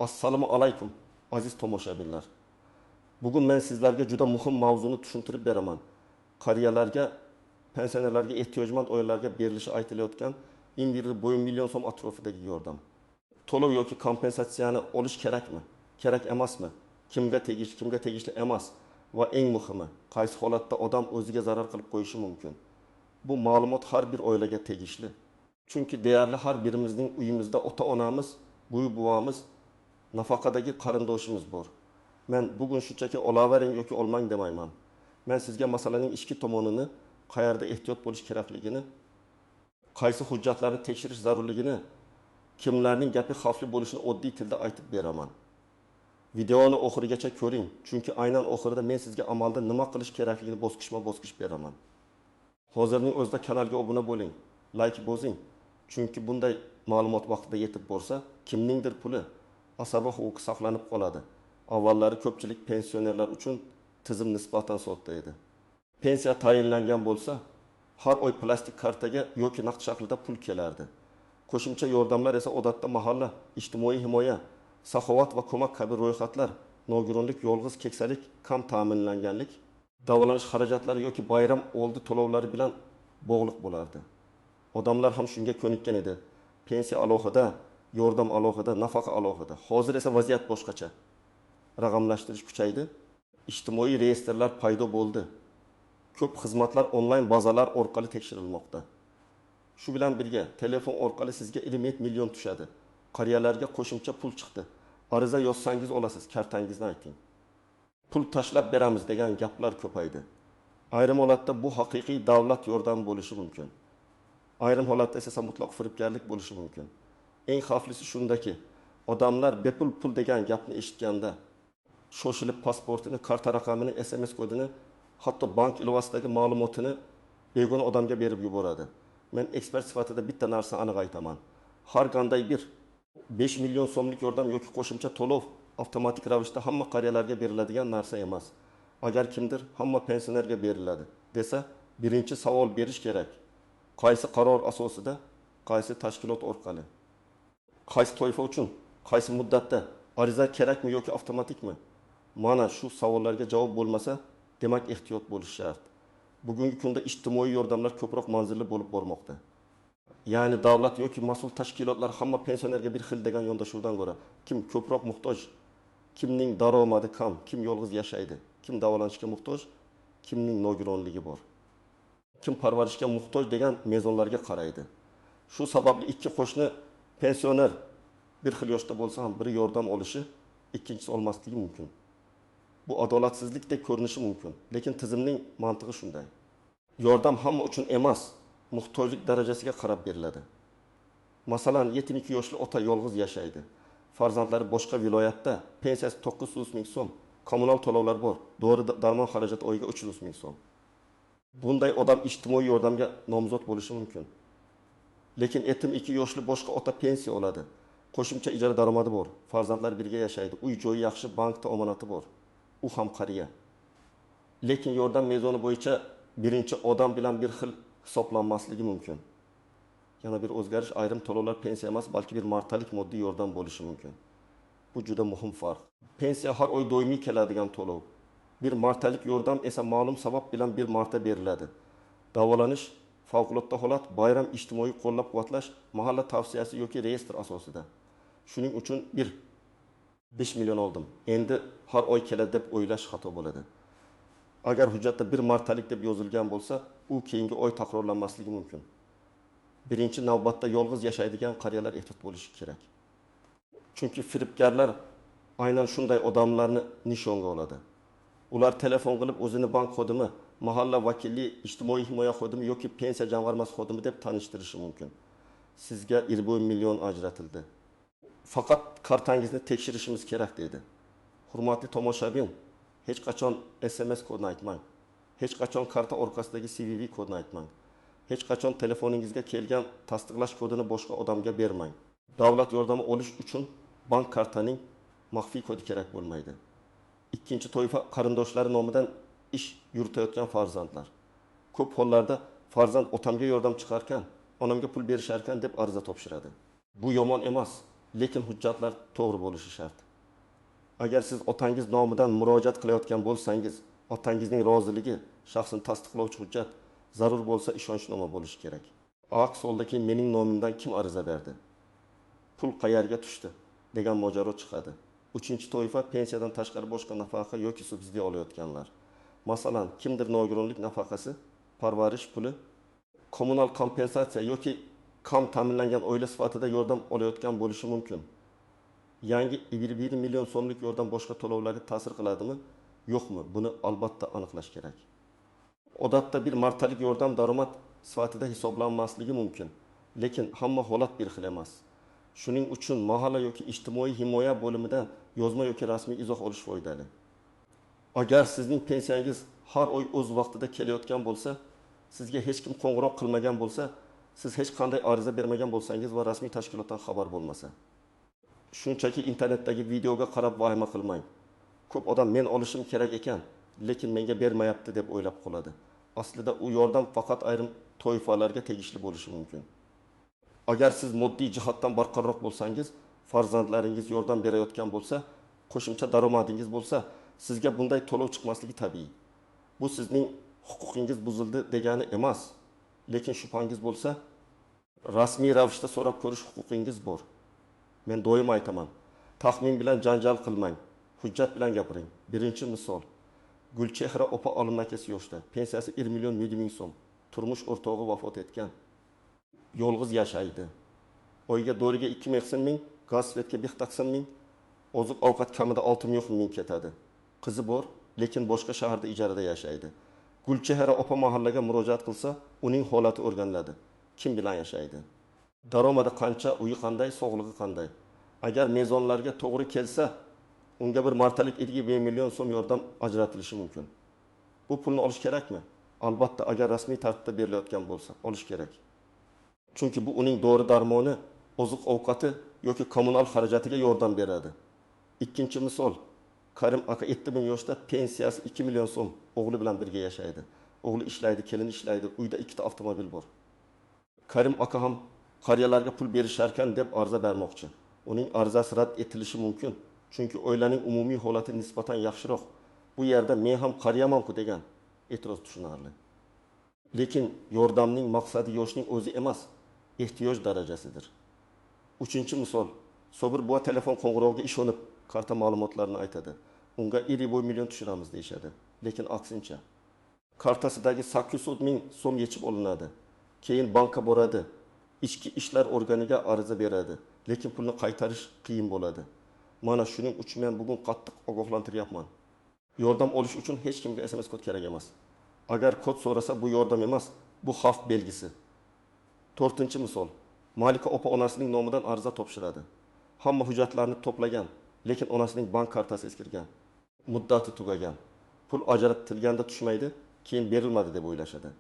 Assalomu alaykum aziz tomoshabinlar. Bugun men sizlarga juda muhim mavzuni tushuntirib beraman. Qariyalarga, pensionerlarga ehtiyojmand oilalarga berilishi aytilayotgan $1,5 million so'm atrofidagi yordam. To'lov yoki kompensatsiyani olish kerakmi? Kerak emasmi? Kimga tegishli emas va eng muhimi, qaysi holatda odam o'ziga zarar qilib qo'yishi mumkin? Bu ma'lumot har bir oilaga tegishli. Chunki deyarli har birimizning uyimizda ota-onamiz, buvi-buvamiz, nafaqadagi qarindoshimiz bor. Men bugun shunchaki olavering yoki olmang demayman. Men sizga masalaning ichki tomonini, qayerda ehtiyot bo'lish kerakligini, qaysi hujjatlarni tekshirish zarurligini, kimlarning gapi xavfli bo'lishini oddiy tilda aytib beraman. Videoni oxirigacha ko'ring, chunki aynan oxirida men sizga amalda nima qilish kerakligini bosqichma-bosqich beraman. Hozirning o'zida kanalga obuna bo'ling, like bosing, chunki bunday ma'lumot vaqtida yetib borsa, kimningdir puli, asabi huquqi saqlanib qoladi. Avvallari ko'pchilik pensionerlar uchun tizim nisbatan sodda edi. Pensiya tayinlangan bo'lsa, har oy plastik kartaga yoki naqd shaklida pul kelardi. Qo'shimcha yordamlar esa odatda mahalla, ijtimoiy himoya, saxovat va ko'mak kabi ro'yxatlar, nogironlik, yolg'iz keksalik, kam ta'minlanganlik, davolanish xarajatlari yoki bayram oldi to'lovlari bilan bog'liq bo'lardi. Odamlar ham shunga ko'nikkan edi. Pensiya alohida, yordam alohida, nafaqa alohida. Hozir esa vaziyat boshqacha. Raqamlashtirish kuchaydi, ijtimoiy reyestrlar paydo bo'ldi. Ko'p xizmatlar onlayn bazalar orqali tekshirilmoqda. Shu bilan birga telefon orqali sizga 20 million tushadi. Qariyalarga qo'shimcha pul chiqdi. Ariza yozsangiz olasiz, kartangizni ayting. Pul tashlab beramiz degan gaplar ko'paydi. Ayrim holatda bu haqiqiy davlat yordami bo'lishi mumkin. Ayrim holatda esa mutlaq firibgarlik bo'lishi mumkin. Eng xavflisi shundaki, odamlar bepul pul degan gapni eshitganda shoshilib pasportini, karta raqamini, SMS kodini, hatto bank ilovasidagi ma'lumotini begona odamga berib yuboradi. Men ekspert sifatida bitta narsa aniq aytaman. Har qanday bir 5 million so'mlik yordam yoki qo'shimcha to'lov avtomatik ravishda hamma qariyalarga beriladigan narsa emas. Agar kimdir hamma pensionerga beriladi desa, birinchi savol berish kerak. Qaysi qaror asosida, qaysi tashkilot orqali, qaysi toifa uchun, qaysi muddatda, ariza kerakmi yoki avtomatikmi? Mana shu savollarga javob bo'lmasa, demak ehtiyot bo'lish shart. Bugungi kunda ijtimoiy yordamlar ko'proq manzilli bo'lib bormoqda. Ya'ni davlat yoki mas'ul tashkilotlar hamma pensionerga bir xil degan yondashuvdan ko'ra, kim ko'proq muhtoj, kimning daromadi kam, kim yolg'iz yashaydi, kim davolanishga muhtoj, kimning nogironligi bor, kim parvarishga muhtoj degan mezonlarga qaraydi. Shu sababli ikki qo'shni pensioner bir xil yoshda bo'lsa ham biri yordam olishi, ikkinchisi olmasligi mumkin. Bu adolatsizlikdek ko'rinishi mumkin, lekin tizimning mantig'i shunday. Yordam hamma uchun emas, muhtojlik darajasiga qarab beriladi. Masalan, 72 yoshli ota yolg'iz yashaydi. Farzandlari boshqa viloyatda, pensiyasi 900 ming so'm, kommunal to'lovlar bor, dori-darmon xarajati oyiga 300 ming so'm. Bunday odam ijtimoiy yordamga nomzod bo'lishi mumkin. Lekin 2 yoshli boshqa ota pensiya oladi. Qo'shimcha ijara daromadi bor, farzandlar birga yashaydi, uy-joyi yaxshi, bankda omonati bor. U ham qariya. Lekin yordam mezoni bo'yicha birinchi odam bilan bir xil hisoblanmasligi mumkin. Yana bir o'zgarish, ayrim to'lovlar pensiya emas, balki bir martalik moddiy yordam bo'lishi mumkin. Bu juda muhim farq. Pensiya har oy doimiy keladigan to'lov. Bir martalik yordam esa ma'lum sabab bilan bir marta beriladi. Davolanish, favqulodda holat, bayram, ijtimoiy qo'llab-quvvatlash, mahalla tavsiyasi yoki reyestr asosida. Shuning uchun 5 million oldim. Endi har oy keladi deb o'ylash xato bo'ladi. Agar hujjatda bir martalik deb yozilgan bo'lsa, u keyingi oy takrorlanmasligi mumkin. Birinchi navbatda yolg'iz yashaydigan qariyalar ehtiyot bo'lishi kerak. Chunki firibgarlar aynan shunday odamlarni nishonga oladi. Ular telefon qilib o'zini bank xodimi, mahalla vakili, ijtimoiy himoya xodimi yoki pensiya jamg'armasi xodimi deb tanishtirishi mumkin. Sizga 20 million ajratildi. Faqat kartangizni tekshirishimiz kerak deydi. Hurmatli tomoshabin, hech qachon SMS kodini aytmang. Hech qachon karta orqasidagi CVV kodini aytmang. Hech qachon telefoningizga kelgan tasdiqlash kodini boshqa odamga bermang. Davlat yordami olish uchun bank kartaning maxfiy kodi kerak bo'lmaydi. Ikkinchi toifa qarindoshlari nomidan ish yuritayotgan farzandlar. Ko'p hollarda farzand otamga yordam chiqarkan, onamga pul berisharkan deb ariza topshiradi. Bu yomon emas. lekin hujjatlar to'g'ri bo'lishi shart. Agar siz otangiz nomidan murojaat qilayotgan bo'lsangiz, otangizning roziligi, shaxsini tasdiqlovchi hujjat zarur bo'lsa ishonchnoma bo'lishi kerak. Aks holda keyin mening nomimdan kim ariza berdi? Pul qayerga tushdi degan mojaro chiqadi. Uchinchi toifa pensiyadan tashqari boshqa nafaqa yoki subsidiya olayotganlar. Masalan, kimdir nogironlik nafaqasi, parvarish puli, kommunal kompensatsiya yoki kam ta'minlangan oila sifatida yordam olayotgan bo'lishi mumkin. Yangi 1 million so'mlik yordam boshqa to'lovlarga ta'sir qiladimi, yo'qmi? Buni albatta aniqlash kerak. Odatda bir martalik yordam daromad sifatida hisoblanmasligi mumkin, lekin hamma holat bir xil emas. Shuning uchun mahalla yoki ijtimoiy himoya bo'limidan yozma yoki rasmiy izoh olish foydali. Agar sizning pensiyangiz har oy o'z vaqtida kelayotgan bo'lsa, sizga hech kim qo'ng'iroq qilmagan bo'lsa, siz hech qanday ariza bermagan bo'lsangiz va rasmiy tashkilotdan xabar bo'lmasa, shunchaki internetdagi videoga qarab vahima qilmang. Ko'p odam men olishim kerak ekan, lekin menga bermayapti deb o'ylab qoladi. Aslida u yordam faqat ayrim toifalarga tegishli bo'lishi mumkin. Agar siz moddiy jihatdan barqarorroq bo'lsangiz, farzandlaringiz yordam berayotgan bo'lsa, qo'shimcha daromadingiz bo'lsa, sizga bunday to'lov chiqmasligi tabiiy. Bu sizning huquqingiz buzildi degani emas, lekin shubhangiz bo'lsa, rasmiy ravishda so'rab ko'rish huquqingiz bor. Men doim aytaman, taxmin bilan janjal qilmang, hujjat bilan gapiring. Birinchi misol, Gulchehra opa olimnakasi yoshda, pensiyasi 1 million 7 ming so'm, turmush o'rtog'i vafot etgan. Yolg'iz yashaydi. Oyga doriga 2 ming, gaz svetga 1 ming, oziq ovqat kamida 6 ming ketadi. Qizi bor, lekin boshqa shaharda ijarada yashaydi. Gulchehra opa mahallaga murojaat qilsa, uning holati o'rganiladi. Kim bilan yashaydi? Daromadi qancha, uyi qanday, sog'lig'i qanday? Agar mezonlarga to'g'ri kelsa, unga bir martalik 1 million so'm yordam ajratilishi mumkin. Bu pulni olish kerakmi? Albatta, agar rasmiy tartibda berilayotgan bo'lsa, olish kerak. Chunki bu uning dori darmoni, oziq ovqati yoki kommunal xarajatiga yordam beradi. Ikkinchi misol, Karim aka 7000 yoshda, pensiyasi 2 million so'm, o'g'li bilan birga yashaydi. O'g'li ishlaydi, kelin ishlaydi, uyda 2 ta avtomobil bor. Karim aka ham qariyalarga pul berisharkan deb ariza bermoqchi. Uning arizasi rad etilishi mumkin. Chunki oilaning umumiy holati nisbatan yaxshiroq. Bu yerda men ham qariyaman-ku degan e'tiroz tushunarli. Lekin yordamning maqsadi yoshning o'zi emas, ehtiyoj darajasidir. Uchinchi misol, Sobir buva telefon qo'ng'irog'iga ishonib, karta ma'lumotlarini aytadi. Unga 1 million tushiramiz deyshadi. Lekin aksincha. Kartasidagi 800 ming so'm yechib olinadi. Keyin banka boradi. Ichki ishlar organiga ariza beradi. Lekin pulni qaytarish qiyin bo'ladi. Mana shuning uchun men bugun qattiq ogohlantiryapman. Yordam olish uchun hech kimga SMS kod kerak emas. Agar kod so'rasa, bu yordam emas, bu xavf belgisi. To'rtinchi misol, Malika opa onasining nomidan ariza topshiradi. Hamma hujjatlarni to'plagan, lekin onasining bank kartasi eskirgan. Muddati tugagan. Pul ajratilganda tushmaydi, keyin berilmadi deb o'ylashadi.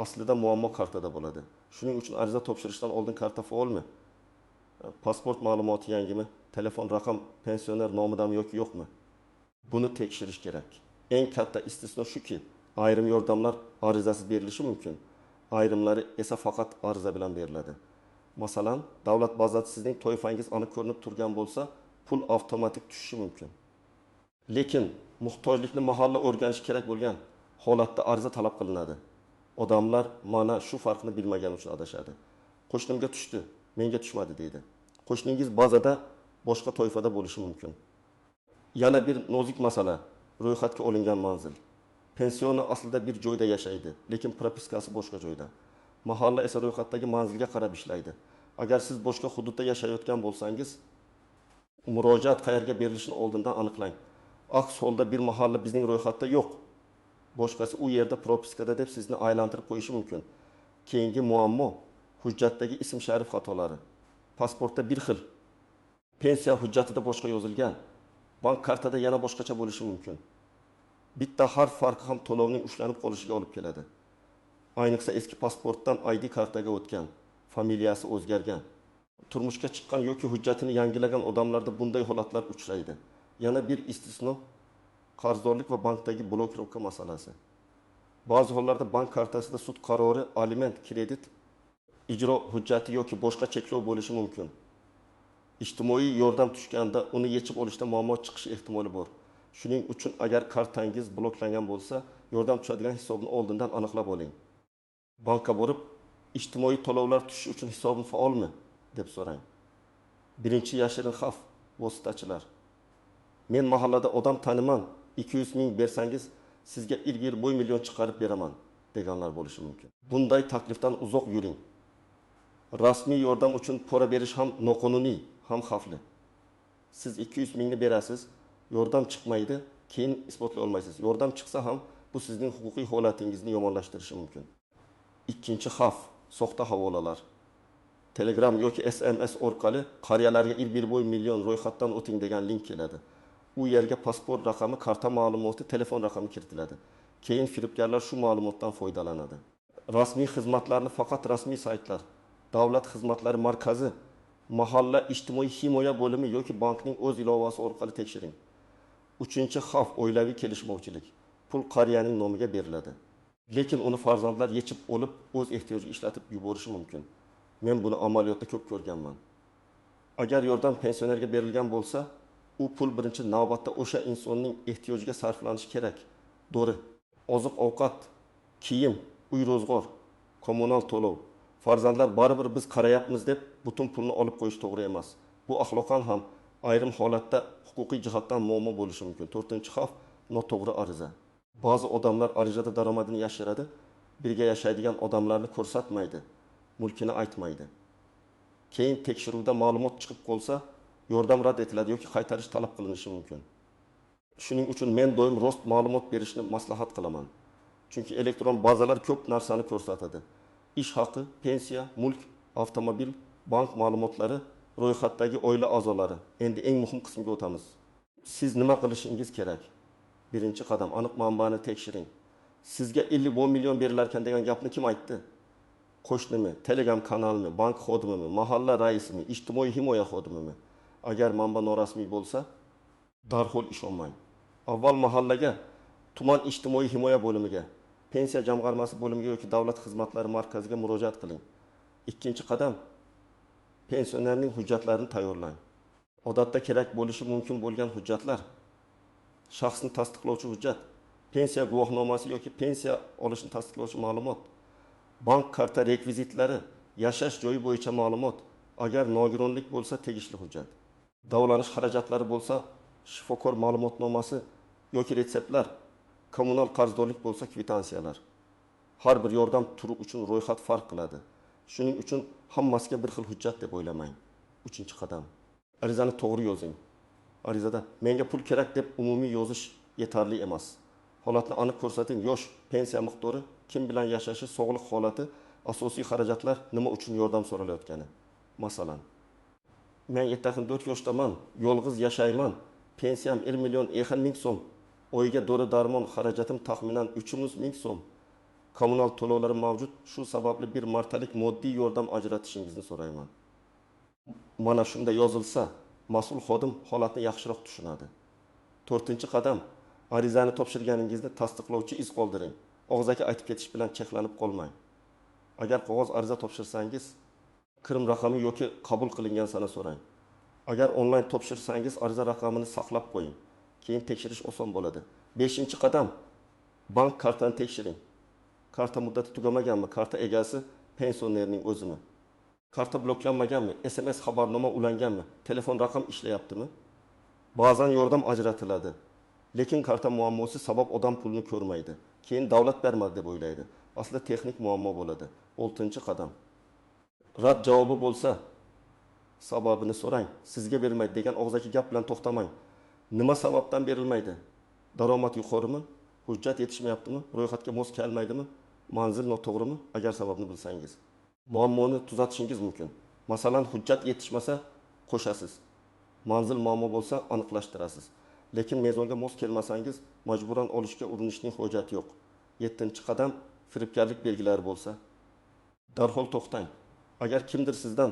Aslida muammo kartada bo'ladi. Shuning uchun ariza topshirishdan oldin karta faolmi? Pasport ma'lumoti yangimi? Telefon raqam pensioner nomidami yoki yo'qmi? Buni tekshirish kerak. Eng katta istisno shuki, ayrim yordamlar arizasiz berilishi mumkin. Ayrimlari esa faqat ariza bilan beriladi. Masalan, davlat bazasida sizning toifangiz aniq ko'rinib turgan bo'lsa, pul avtomatik tushishi mumkin. Lekin muhtojlikni mahalla o'rganish kerak bo'lgan holatda ariza talab qilinadi. Odamlar mana shu farqni bilmagani uchun adashadi. Qo'shnimga tushdi, menga tushmadi deydi. Qo'shningiz bazada boshqa toifada bo'lishi mumkin. Yana bir nozik masala, ro'yxatga olingan manzil. Pensioni aslida bir joyda yashaydi, lekin propiskasi boshqa joyda. Mahalla esa ro'yxatdagi manzilga qarab ishlaydi. Agar siz boshqa hududda yashayotgan bo'lsangiz, murojaat qayerga berilishini oldindan aniqlang. Aks holda bir mahalla bizning ro'yxatda yo'q, boshqasi u yerda propiskada deb sizni aylantirib qo'yishi mumkin. Keyingi muammo, hujjatdagi ism sharif xatolari. Pasportda bir xil, pensiya hujjatida boshqa yozilgan, bank kartada yana boshqacha bo'lishi mumkin. Bitta harf farqi ham to'lovning ushlanib qolishiga olib keladi. Ayniqsa eski pasportdan ID kartaga o'tgan, familiyasi o'zgargan, turmushga chiqqan yoki hujjatini yangilagan odamlarda bunday holatlar uchraydi. Yana bir istisno, qarzdorlik va bankdagi blokirovka masalasi. Ba'zi hollarda bank kartasida sud qarori, aliment, kredit, ijro hujjati yoki boshqa cheklov bo'lishi mumkin. ijtimoiy yordam tushganda uni yechib olishda muammo chiqishi ehtimoli bor. Shuning uchun agar kartangiz bloklangan bo'lsa, yordam tushadigan hisobni oldindan aniqlab oling. Bankka borib, ijtimoiy to'lovlar tushishi uchun hisobim faolmi deb so'rang. Birinchi yashirin xavf vositachilar. Men mahallada odam taniman, 200 ming bersangiz sizga ilk yil boy million chiqarib beraman deganlar bo'lishi mumkin. Bunday taklifdan uzoq yuring. Rasmiy yordam uchun pora berish ham noqonuniy, ham xavfli. Siz 200 mingni berasiz, yordam chiqmaydi, keyin isbotlay olmaysiz. Yordam chiqsa ham bu sizning huquqiy holatingizni yomonlashtirishi mumkin. Ikkinchi xavf soxta havolalar. Telegram yoki SMS orqali qariyalarga ilk bir boy million ro'yxatdan o'ting degan link keladi. U yerga pasport raqami, karta ma'lumoti, telefon raqami kiritiladi. Keyin firibgarlar shu ma'lumotdan foydalanadi. Rasmiy xizmatlarni faqat rasmiy saytlar, davlat xizmatlari markazi, mahalla ijtimoiy himoya bo'limi yoki bankning o'z ilovasi orqali tekshiring. Uchinchi xavf oilaviy kelishmovchilik. Pul qariyaning nomiga beriladi. Lekin uni farzandlar yechib olib, o'z ehtiyojiga ishlatib yuborishi mumkin. Men buni amaliyotda ko'p ko'rganman. Agar yordam pensionerga berilgan bo'lsa, u pul birinchi navbatda o'sha insonning ehtiyojiga sarflanishi kerak. Dori, oziq-ovqat, kiyim, uy ro'zg'or, kommunal to'lov. Farzandlar baribir biz qarayapmiz deb butun pulni olib qo'yish to'g'ri emas. Bu axloqan ham ayrim holatda huquqiy jihatdan muammo bo'lishi mumkin. 4-xavf noto'g'ri ariza. Ba'zi odamlar arizada daromadini yashiradi, birga yashaydigan odamlarni ko'rsatmaydi, mulkini aytmaydi. Keyin tekshiruvda ma'lumot chiqib qolsa, yordam rad etiladi yoki qaytarish talab qilinishi mumkin. Shuning uchun men doim rost ma'lumot berishni maslahat qilaman. Chunki elektron bazalar ko'p narsani ko'rsatadi. Ish haqi, pensiya, mulk, avtomobil, bank ma'lumotlari, ro'yxatdagi oila a'zolari. Endi eng muhim qismga o'tamiz. Siz nima qilishingiz kerak? Birinchi qadam, aniq manbani tekshiring. Sizga 50 million berilar ekan degan gapni kim aytdi? Qo'shnimi, Telegram kanalimi, bank xodimimi, mahalla raisimi, ijtimoiy himoya xodimimi? Agar manba norasmiy bo'lsa, darhol ishonmang. Avval mahallaga, tuman ijtimoiy himoya bo'limiga, pensiya jamg'armasi bo'limiga yoki davlat xizmatlari markaziga murojaat qiling. Ikkinchi qadam, pensionerning hujjatlarini tayyorlang. Odatda kerak bo'lishi mumkin bo'lgan hujjatlar: shaxsni tasdiqlovchi hujjat, pensiya guvohnomasi yoki pensiya olishni tasdiqlovchi ma'lumot, bank karta rekvizitlari, yashash joyi bo'yicha ma'lumot, agar nogironlik bo'lsa tegishli hujjat. Davolanish xarajatlari bo'lsa, shifokor ma'lumotnomasi yoki retseptlar, kommunal qarzdorlik bo'lsa kvitansiyalar. Har bir yordam turi uchun ro'yxat farq qiladi. Shuning uchun hammasiga bir xil hujjat deb o'ylamang. 3-qadam. Arizani to'g'ri yozing. Arizada menga pul kerak deb umumiy yozish yetarli emas. Holatni aniq ko'rsating: yosh, pensiya miqdori, kim bilan yashashi, sog'liq holati, asosiy xarajatlar, nima uchun yordam so'ralayotgani. Masalan, men 74 yoshdaman, yolg'iz yashayman, pensiyam 1 million 1000 so'm, oyiga dori-darmon xarajatim taxminan 300 ming so'm, kommunal to'lovlarim mavjud, shu sababli bir martalik moddiy yordam ajratishingizni so'rayman. Mana shunda yozilsa, mas'ul xodim holatni yaxshiroq tushunadi. 4-qadam, arizani topshirganingizni tasdiqlovchi iz qoldiring. Og'zaki aytib ketish bilan cheklanib qolmang. Agar qog'oz ariza topshirsangiz, kirim raqami yoki qabul qilingan sana so'rang. Agar onlayn topshirsangiz, ariza raqamini saqlab qo'ying. Keyin tekshirish oson bo'ladi. 5-qadam, bank kartani tekshiring. Karta muddati tugamaganmi? Karta egasi pensionerning o'zimi? Karta bloklanmaganmi? SMS xabarnoma ulanganmi? Telefon raqam ishlayaptimi? Ba'zan yordam ajratiladi. Lekin karta muammosi sabab odam pulni ko'rmaydi. Keyin davlat bermadi deb o'ylaydi. Aslida texnik muammo bo'ladi. 6-qadam. Rad javobi bo'lsa, sababini so'rang. Sizga bermaydi degan og'zaki gap bilan to'xtamang. Nima sababdan berilmaydi? Daromad yuqorimi? Hujjat yetishmayaptimi? Ro'yxatga mos kelmaydimi? Manzil noto'g'rimi? Agar sababni bilsangiz, muammoni tuzatishingiz mumkin. Masalan, hujjat yetishmasa qo'shasiz. Manzil muammo bo'lsa aniqlashtirasiz. Lekin mezonga mos kelmasangiz, majburan olishga urinishning hojati yo'q. 7-qadam, firibgarlik belgilari bo'lsa, darhol to'xtang. Agar kimdir sizdan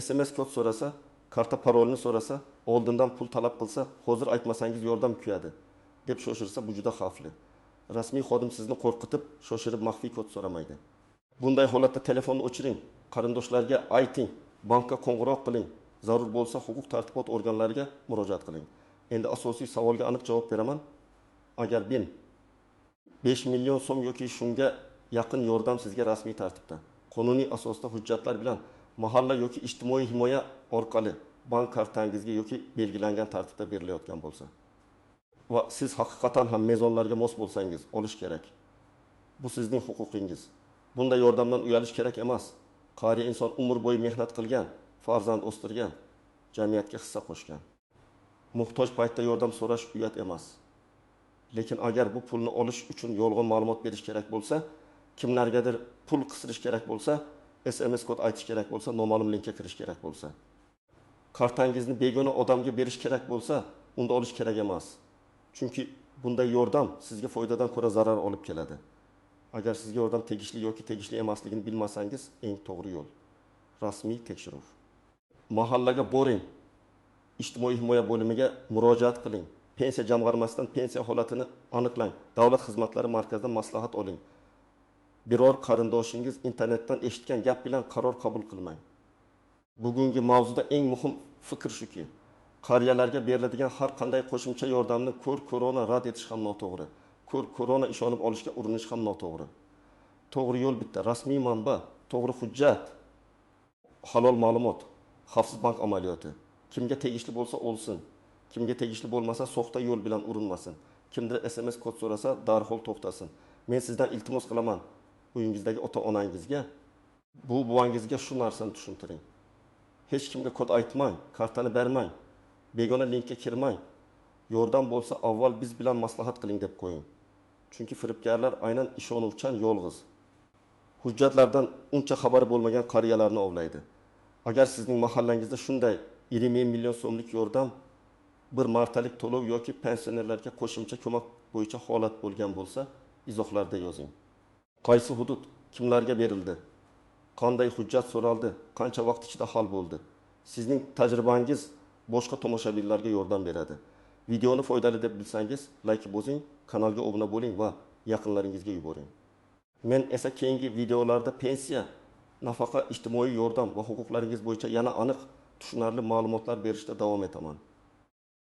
SMS kod so'rasa, karta parolini so'rasa, oldindan pul talab qilsa, hozir aytmasangiz yordam kuyadi deb shoshirsa, bu juda xavfli. Rasmiy xodim sizni qo'rqitib, shoshirib maxfiy kod so'ramaydi. Bunday holatda telefonni o'chiring, qarindoshlarga ayting, bankka qo'ng'iroq qiling. zarur bo'lsa huquq tartibot organlariga murojaat qiling. Endi asosiy savolga aniq javob beraman. Agar men 5 million so'm yoki shunga yaqin yordam sizga rasmiy tartibda, qonuniy asosda hujjatlar bilan mahalla yoki ijtimoiy himoya orqali bank kartangizga yoki belgilangan tartibda berilayotgan bo'lsa va siz haqiqatan ham mezonlarga mos bo'lsangiz olish kerak. Bu sizning huquqingiz. Bunday yordamdan uyalish kerak emas. Qariya inson umr bo'yi mehnat qilgan, farzand o'stirgan, jamiyatga hissa qo'shgan. Muhtoj paytda yordam so'rash uyat emas. Lekin agar bu pulni olish uchun yolg'on ma'lumot berish kerak bo'lsa, kimlargadir pul qisirish kerak bo'lsa, SMS kod aytish kerak bo'lsa, noma'lum linkka kirish kerak bo'lsa, kartangizni begona odamga berish kerak bo'lsa, unda olish kerak emas. Chunki bunday yordam sizga foydadan ko'ra zarar olib keladi. Agar sizga yordam tegishli yoki tegishli emasligini bilmasangiz, eng to'g'ri yo'l rasmiy tekshiruv. Mahallaga boring. Ijtimoiy himoya bo'limiga murojaat qiling. Pensiya jamg'armasidan pensiya holatini aniqlang. Davlat xizmatlari markazidan maslahat oling. Biror qarindoshingiz internetdan eshitgan gap bilan qaror qabul qilmang. Bugungi mavzuda eng muhim fikr shuki, qariyalarga beriladigan har qanday qo'shimcha yordamni ko'rona rad etish ham noto'g'ri. Ko'rona ishonib olishga urinish ham noto'g'ri. To'g'ri yo'l bitta, rasmiy manba, to'g'ri hujjat, halol ma'lumot, xavfsiz bank amaliyoti. Kimga tegishli bo'lsa olsin, kimga tegishli bo'lmasa soxta yo'l bilan urinmasin. Kimdir SMS kod so'rasa darhol to'xtasin. Men sizdan iltimos qilaman, uyingizdagi ota-onangizga, bu buvangizga shu narsani tushuntiring. Hech kimga kod aytmang, kartani bermang, begona linkka kirmang. Yordam bo'lsa avval biz bilan maslahat qiling deb qo'ying. Chunki firibgarlar aynan ishonuvchan yolg'iz. Hujjatlardan uncha xabari bo'lmagan qariyalarni ovlaydi. Agar sizning mahallangizda shunday 20 million so'mlik yordam, bir martalik to'lov yoki pensionerlarga qo'shimcha ko'mak bo'yicha holat bo'lgan bo'lsa, izohlarda yozing. Qaysi hudud, kimlarga berildi, qanday hujjat so'raldi, qancha vaqt ichida hal bo'ldi. Sizning tajribangiz boshqa tomoshabinlarga yordam beradi. Videoni foydali deb bilsangiz, like bosing, kanalga obuna bo'ling va yaqinlaringizga yuboring. Men esa keyingi videolarda pensiya, nafaqa, ijtimoiy yordam va huquqlaringiz bo'yicha yana aniq, tushunarli ma'lumotlar berishda davom etaman.